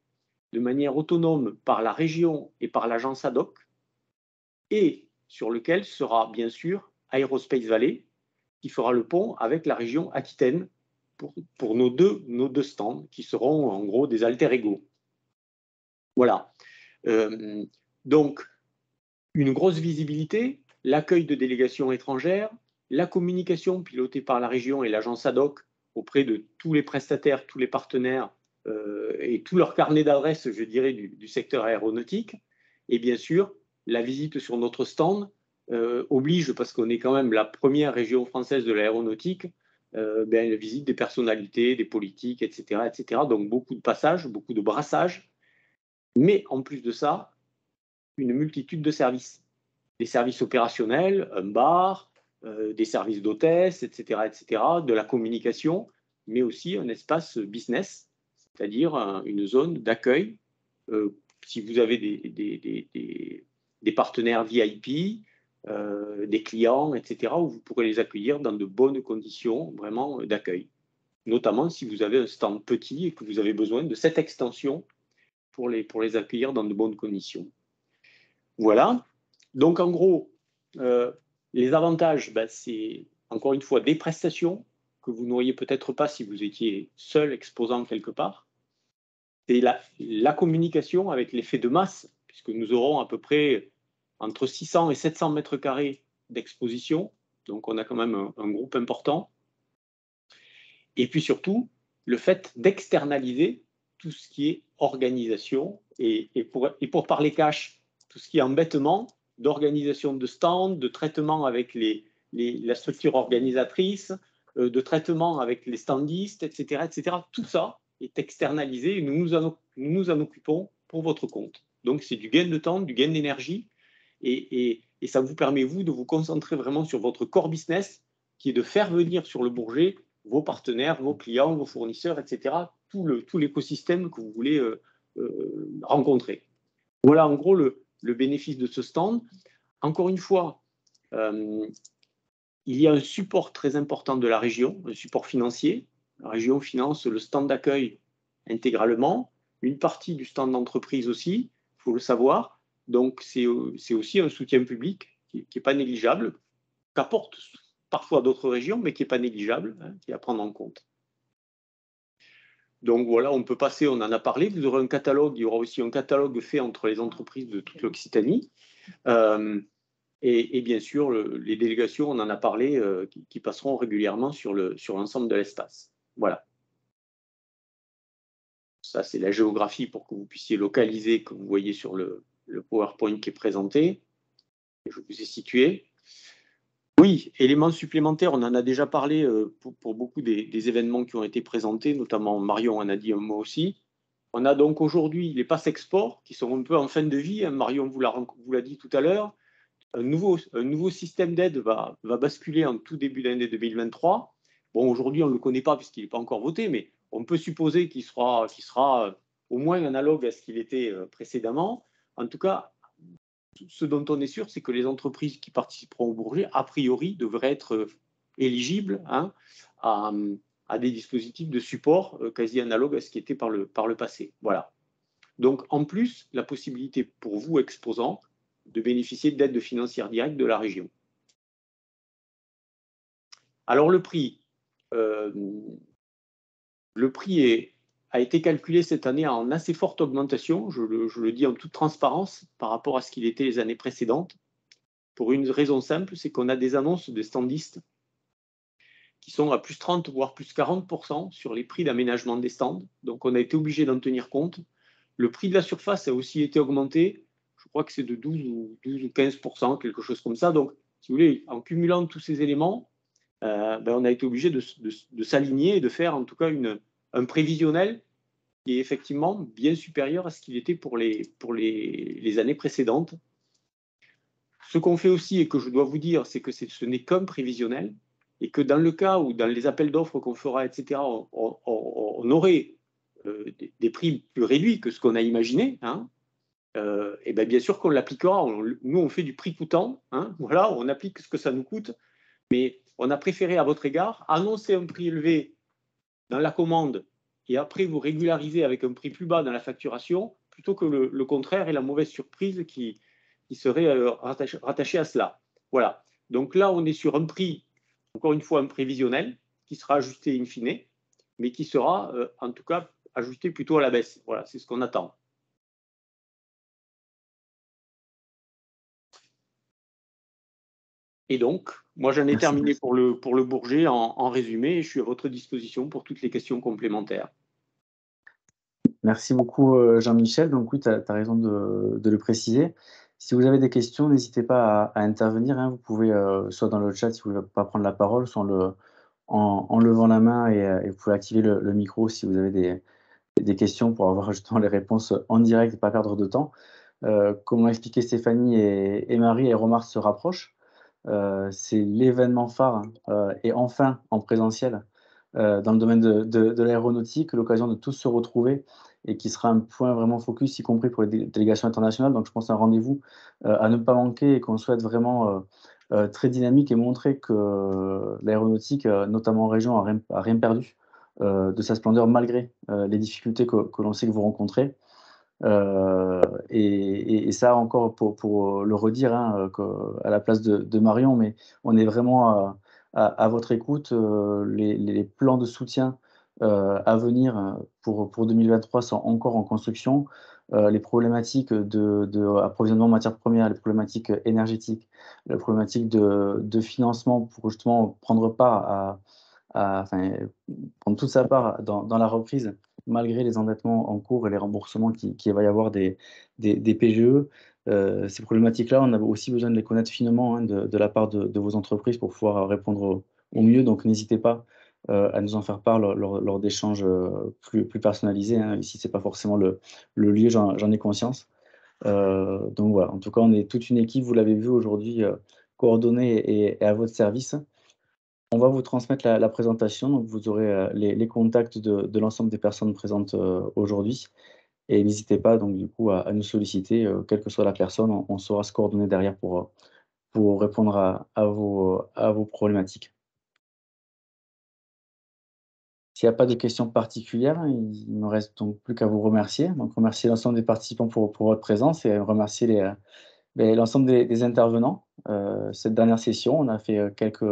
de manière autonome par la région et par l'agence ad hoc, et sur lequel sera bien sûr Aerospace Valley, qui fera le pont avec la région Aquitaine pour nos deux stands, qui seront en gros des alter ego. Voilà. Donc, une grosse visibilité, l'accueil de délégations étrangères, la communication pilotée par la région et l'agence ad hoc auprès de tous les prestataires, tous les partenaires et tout leur carnet d'adresses, je dirais, du secteur aéronautique. Et bien sûr, la visite sur notre stand oblige, parce qu'on est quand même la première région française de l'aéronautique, la visite des personnalités, des politiques, etc., etc. Donc beaucoup de passages, beaucoup de brassages. Mais en plus de ça, une multitude de services. Des services opérationnels, un bar, des services d'hôtesse, etc., etc., de la communication, mais aussi un espace business, c'est-à-dire une zone d'accueil. Si vous avez des partenaires VIP, des clients, etc., où vous pourrez les accueillir dans de bonnes conditions vraiment d'accueil. Notamment si vous avez un stand petit et que vous avez besoin de cette extension pour les accueillir dans de bonnes conditions. Voilà. Donc, en gros, les avantages, c'est encore une fois des prestations que vous n'auriez peut-être pas si vous étiez seul exposant quelque part. C'est la communication avec l'effet de masse, puisque nous aurons à peu près entre 600 et 700 mètres carrés d'exposition. Donc, on a quand même un groupe important. Et puis surtout, le fait d'externaliser tout ce qui est organisation et pour parler cash, tout ce qui est embêtement d'organisation de stands, de traitement avec la structure organisatrice, de traitement avec les standistes, etc., etc. Tout ça est externalisé et nous nous en occupons pour votre compte. Donc, c'est du gain de temps, du gain d'énergie et ça vous permet, vous, de vous concentrer vraiment sur votre core business qui est de faire venir sur le Bourget vos partenaires, vos clients, vos fournisseurs, etc., tout l'écosystème que vous voulez rencontrer. Voilà en gros le bénéfice de ce stand. Encore une fois, il y a un support très important de la région, un support financier. La région finance le stand d'accueil intégralement, une partie du stand d'entreprise aussi, il faut le savoir. Donc c'est aussi un soutien public qui n'est pas négligeable, qu'apportent parfois d'autres régions, mais qui n'est pas négligeable, qui est à prendre en compte. Donc voilà, on peut passer, on en a parlé, vous aurez un catalogue, il y aura aussi un catalogue fait entre les entreprises de toute l'Occitanie. Et bien sûr, les délégations, on en a parlé, qui passeront régulièrement sur l'ensemble de l'espace. Voilà. Ça, c'est la géographie pour que vous puissiez localiser, que vous voyez sur le PowerPoint qui est présenté. Je vous ai situé. Oui, éléments supplémentaires, on en a déjà parlé pour beaucoup des événements qui ont été présentés, notamment Marion en a dit un mot aussi. On a donc aujourd'hui les passes export qui sont un peu en fin de vie. Marion vous l'a dit tout à l'heure. Un nouveau système d'aide va basculer en tout début d'année 2023. Bon, aujourd'hui, on ne le connaît pas puisqu'il n'est pas encore voté, mais on peut supposer qu'il sera au moins analogue à ce qu'il était précédemment. En tout cas, ce dont on est sûr, c'est que les entreprises qui participeront au Bourget, a priori, devraient être éligibles à des dispositifs de support quasi analogues à ce qui était par le passé. Voilà. Donc, en plus, la possibilité pour vous, exposants, de bénéficier d'aides financières directes de la région. Alors, le prix a été calculé cette année en assez forte augmentation, je le dis en toute transparence, par rapport à ce qu'il était les années précédentes, pour une raison simple, c'est qu'on a des annonces de standistes qui sont à plus 30 voire plus 40% sur les prix d'aménagement des stands. Donc, on a été obligé d'en tenir compte. Le prix de la surface a aussi été augmenté. Je crois que c'est de 12 ou 15%, quelque chose comme ça. Donc, si vous voulez, en cumulant tous ces éléments, on a été obligé de s'aligner et de faire en tout cas un prévisionnel qui est effectivement bien supérieur à ce qu'il était pour les années précédentes. Ce qu'on fait aussi, et que je dois vous dire, c'est que ce n'est qu'un prévisionnel, et que dans le cas où, dans les appels d'offres qu'on fera, etc., on aurait des prix plus réduits que ce qu'on a imaginé, hein, et bien sûr qu'on l'appliquera. Nous, on fait du prix coûtant, hein, voilà, on applique ce que ça nous coûte, mais on a préféré, à votre égard, annoncer un prix élevé dans la commande et après vous régulariser avec un prix plus bas dans la facturation, plutôt que le contraire et la mauvaise surprise qui serait rattachée à cela. Voilà. Donc là, on est sur un prix, encore une fois, un prévisionnel, qui sera ajusté in fine, mais qui sera, en tout cas, ajusté plutôt à la baisse. Voilà, c'est ce qu'on attend. Et donc, moi, j'en ai terminé pour le Bourget en résumé, et je suis à votre disposition pour toutes les questions complémentaires. Merci beaucoup, Jean-Michel. Donc oui, tu as raison de le préciser. Si vous avez des questions, n'hésitez pas à intervenir, hein. Vous pouvez, soit dans le chat si vous ne voulez pas prendre la parole, soit en levant la main et vous pouvez activer le micro si vous avez des questions pour avoir justement les réponses en direct et pas perdre de temps. Comme l'ont expliqué Stéphanie et Marie, Aéromart se rapproche. C'est l'événement phare, et enfin en présentiel dans le domaine de l'aéronautique, l'occasion de tous se retrouver et qui sera un point vraiment focus, y compris pour les délégations internationales. Donc je pense un rendez-vous à ne pas manquer et qu'on souhaite vraiment très dynamique et montrer que l'aéronautique, notamment en région, a rien perdu de sa splendeur malgré les difficultés que l'on sait que vous rencontrez. Et ça encore pour le redire, hein, à la place de Marion, mais on est vraiment à votre écoute. Les plans de soutien à venir pour 2023 sont encore en construction. Les problématiques d'approvisionnement en matières premières, les problématiques énergétiques, les problématiques de financement pour justement prendre part enfin, prendre toute sa part dans la reprise, malgré les endettements en cours et les remboursements qu'il va y avoir des PGE. Ces problématiques-là, on a aussi besoin de les connaître finement, hein, de la part de vos entreprises pour pouvoir répondre au mieux. Donc, n'hésitez pas à nous en faire part lors d'échanges plus personnalisés, hein. Ici, ce n'est pas forcément le lieu, j'en ai conscience. Donc voilà, en tout cas, on est toute une équipe, vous l'avez vu aujourd'hui, coordonnée et à votre service. On va vous transmettre la présentation, donc vous aurez les contacts de l'ensemble des personnes présentes aujourd'hui. Et n'hésitez pas donc du coup à nous solliciter, quelle que soit la personne, on saura se coordonner derrière pour répondre à vos problématiques. S'il n'y a pas de questions particulières, il ne me reste donc plus qu'à vous remercier. Donc remercier l'ensemble des participants pour votre présence et remercier l'ensemble des intervenants. Cette dernière session, on a fait quelques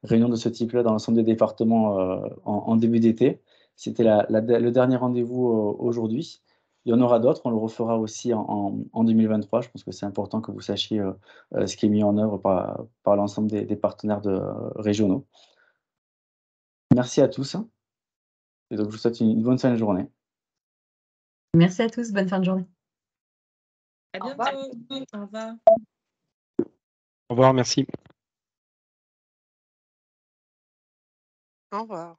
réunions de ce type-là dans l'ensemble des départements en début d'été. C'était le dernier rendez-vous aujourd'hui. Il y en aura d'autres, on le refera aussi en 2023. Je pense que c'est important que vous sachiez ce qui est mis en œuvre par l'ensemble des partenaires régionaux. Merci à tous. Et donc, je vous souhaite une bonne fin de journée. Merci à tous, bonne fin de journée. À bientôt. Au revoir. Au revoir, merci. Au revoir.